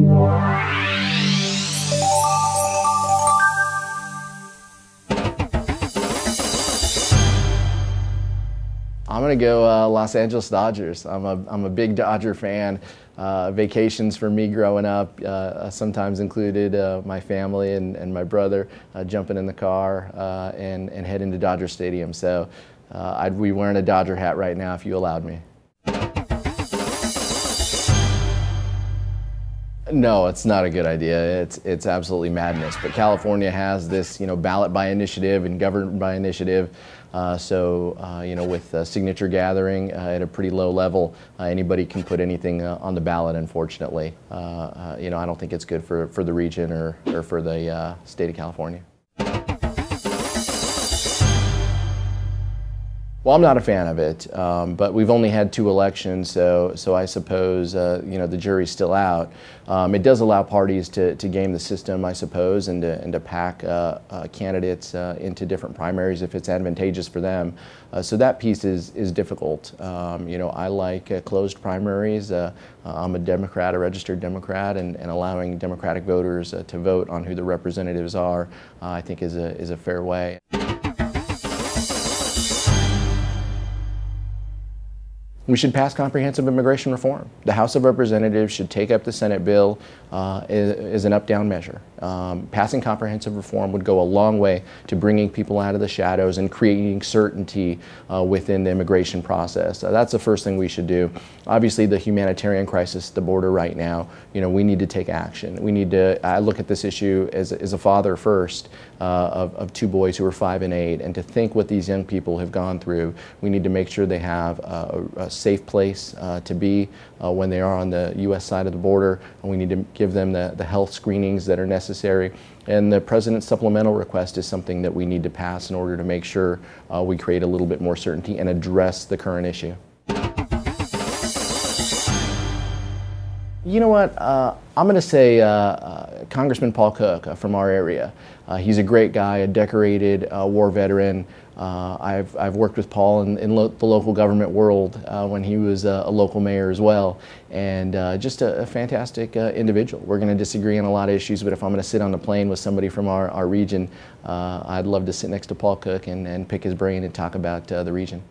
I'm gonna go Los Angeles Dodgers. I'm a big Dodger fan. Vacations for me growing up sometimes included my family and my brother jumping in the car and heading to Dodger Stadium. So I'd be wearing a Dodger hat right now if you allowed me. No, it's not a good idea. It's absolutely madness. But California has this, ballot by initiative and governed by initiative. With signature gathering at a pretty low level, anybody can put anything on the ballot. Unfortunately, I don't think it's good for the region or for the state of California. Well, I'm not a fan of it, but we've only had 2 elections, so I suppose the jury's still out. It does allow parties to game the system, I suppose, and to pack candidates into different primaries if it's advantageous for them. So that piece is difficult. I like closed primaries. I'm a Democrat, a registered Democrat, and allowing Democratic voters to vote on who the representatives are, I think is a fair way. We should pass comprehensive immigration reform. The House of Representatives should take up the Senate bill as an up-down measure. Passing comprehensive reform would go a long way to bringing people out of the shadows and creating certainty within the immigration process. That's the first thing we should do. Obviously, the humanitarian crisis at the border right now, we need to take action. We need to, I look at this issue as a father first of 2 boys who are 5 and 8, and to think what these young people have gone through. We need to make sure they have a safe place to be when they are on the U.S. side of the border, and we need to give them the health screenings that are necessary. And the President's supplemental request is something that we need to pass in order to make sure we create a little bit more certainty and address the current issue. You know what? I'm going to say Congressman Paul Cook from our area. He's a great guy, a decorated war veteran. I've worked with Paul in the local government world when he was a local mayor as well, and just a fantastic individual. We're going to disagree on a lot of issues, but if I'm going to sit on the plane with somebody from our region, I'd love to sit next to Paul Cook and pick his brain and talk about the region.